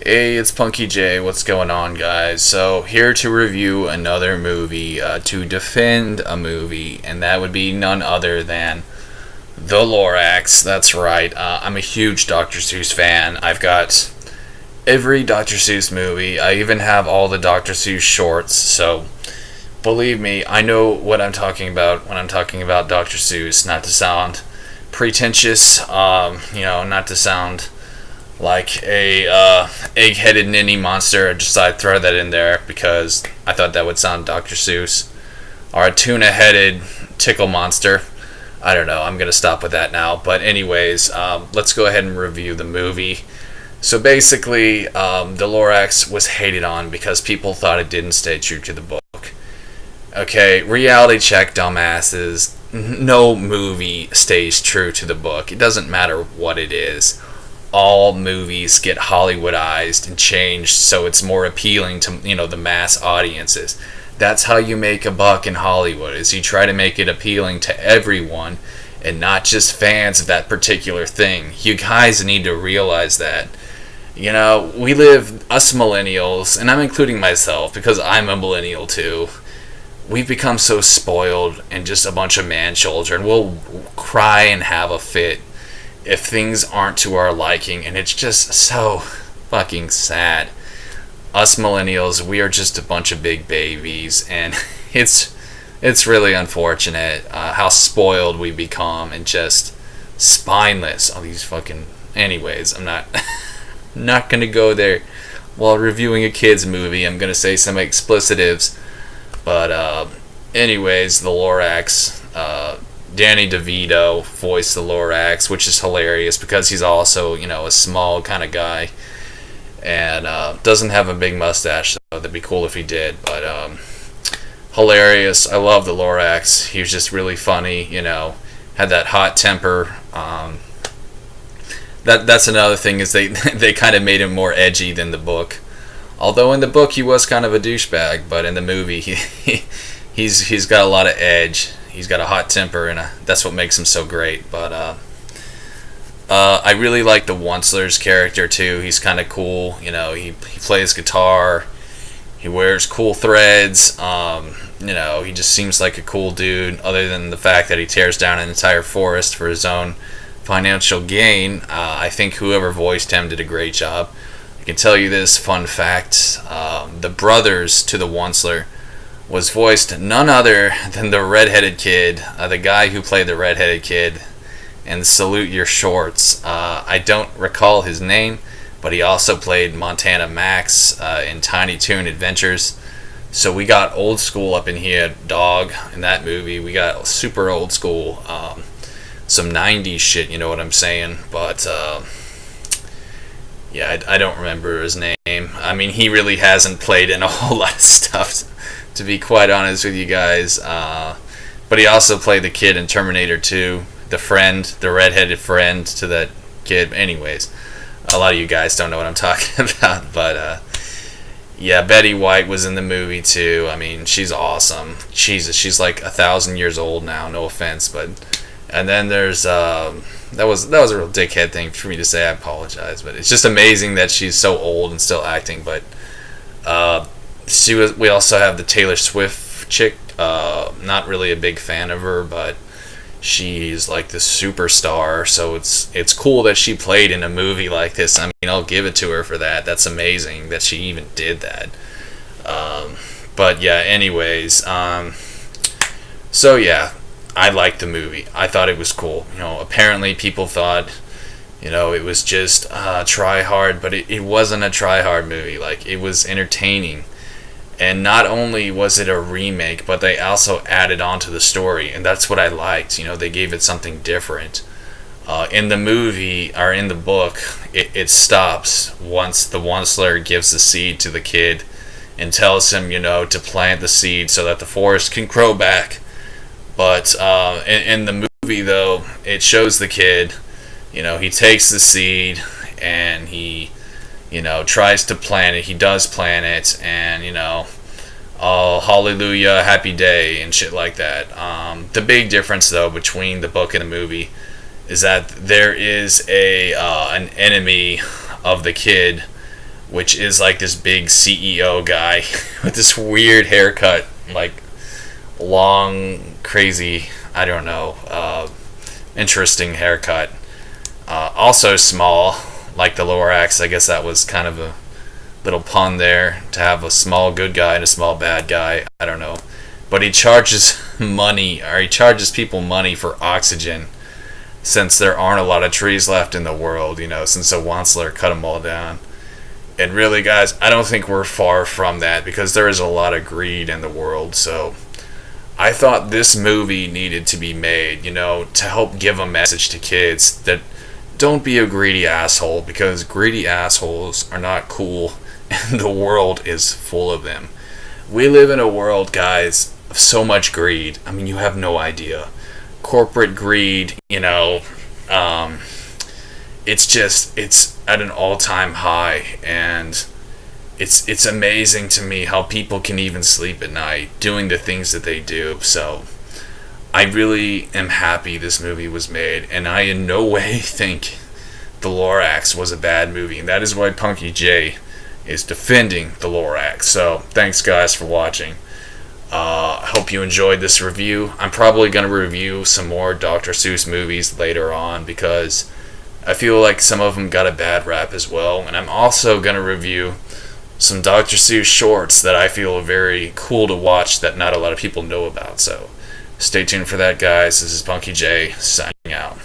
Hey, it's Punky J. What's going on, guys? So, here to review another movie, to defend a movie, and that would be none other than The Lorax. That's right. I'm a huge Dr. Seuss fan. I've got every Dr. Seuss movie. I even have all the Dr. Seuss shorts, so believe me, I know what I'm talking about when I'm talking about Dr. Seuss. Not to sound pretentious, not to sound like a egg-headed ninny monster. I just thought I'd throw that in there because I thought that would sound Dr. Seuss. Or a tuna-headed tickle monster. I don't know. I'm going to stop with that now. But anyways, let's go ahead and review the movie. So basically, The Lorax was hated on because people thought it didn't stay true to the book. Okay, reality check, dumbasses. No movie stays true to the book. It doesn't matter what it is. All movies get Hollywoodized and changed so it's more appealing to the mass audiences. That's how you make a buck in Hollywood, is you try to make it appealing to everyone and not just fans of that particular thing. You guys need to realize that. We live, us millennials, and I'm including myself because I'm a millennial too. We've become so spoiled and just a bunch of man children. We'll cry and have a fit if things aren't to our liking, and it's just so fucking sad. Us millennials, we are just a bunch of big babies, and it's really unfortunate how spoiled we become and just spineless. All these fucking. Anyways, I'm not gonna go there while reviewing a kids movie. I'm gonna say some explicitives, but anyways, The Lorax. Danny DeVito voiced the Lorax, which is hilarious because he's also, a small kind of guy and doesn't have a big mustache, so that'd be cool if he did. But hilarious. I love the Lorax. He was just really funny, had that hot temper. That's another thing is they kind of made him more edgy than the book. Although in the book he was kind of a douchebag, but in the movie he's got a lot of edge. He's got a hot temper, and that's what makes him so great. But I really like the Onceler's character too. He's kind of cool. He plays guitar. He wears cool threads. He just seems like a cool dude. Other than the fact that he tears down an entire forest for his own financial gain, I think whoever voiced him did a great job. I can tell you this fun fact: the brothers to the Onceler was voiced none other than the redheaded kid, the guy who played the redheaded kid in Salute Your Shorts. I don't recall his name, but he also played Montana Max in Tiny Toon Adventures. So we got old school up in here, dog, in that movie. We got super old school, some 90s shit, you know what I'm saying? But yeah, I don't remember his name. I mean, he really hasn't played in a whole lot of stuff, to be quite honest with you guys. But he also played the kid in Terminator 2, the redheaded friend to that kid. Anyways, a lot of you guys don't know what I'm talking about, but yeah, Betty White was in the movie too. I mean, she's awesome. Jesus, she's like 1,000 years old now. No offense, but and then there's that was a real dickhead thing for me to say. I apologize, but it's just amazing that she's so old and still acting. But we also have the Taylor Swift chick. Not really a big fan of her, but she's like the superstar. So it's cool that she played in a movie like this. I mean, I'll give it to her for that. That's amazing that she even did that. But yeah, anyways. So yeah, I liked the movie. I thought it was cool. Apparently people thought, it was just try hard, but it wasn't a try hard movie. Like, it was entertaining. And not only was it a remake, but they also added on to the story, and that's what I liked. They gave it something different. In the movie, or in the book, it stops once the Onceler gives the seed to the kid and tells him, to plant the seed so that the forest can grow back. But in the movie, though, it shows the kid, he takes the seed and he tries to plant it. He does plant it, and oh, hallelujah, happy day, and shit like that. The big difference, though, between the book and the movie is that there is an enemy of the kid which is like this big CEO guy with this weird haircut, like long, crazy, I don't know, interesting haircut. Also small, like the Lorax. I guess that was kind of a little pun there, to have a small good guy and a small bad guy. I don't know. But he charges money, or he charges people money for oxygen, since there aren't a lot of trees left in the world, since the Wansler cut them all down. And really, guys, I don't think we're far from that, because there is a lot of greed in the world. So I thought this movie needed to be made, to help give a message to kids that don't be a greedy asshole, because greedy assholes are not cool, and the world is full of them. We live in a world, guys, of so much greed. I mean, you have no idea. Corporate greed, it's at an all-time high, and it's amazing to me how people can even sleep at night doing the things that they do. So I really am happy this movie was made, and I in no way think The Lorax was a bad movie, and that is why Punky J is defending The Lorax. So thanks, guys, for watching. I hope you enjoyed this review. I'm probably going to review some more Dr. Seuss movies later on, because I feel like some of them got a bad rap as well. And I'm also going to review some Dr. Seuss shorts that I feel are very cool to watch that not a lot of people know about. So stay tuned for that, guys. This is Punky J signing out.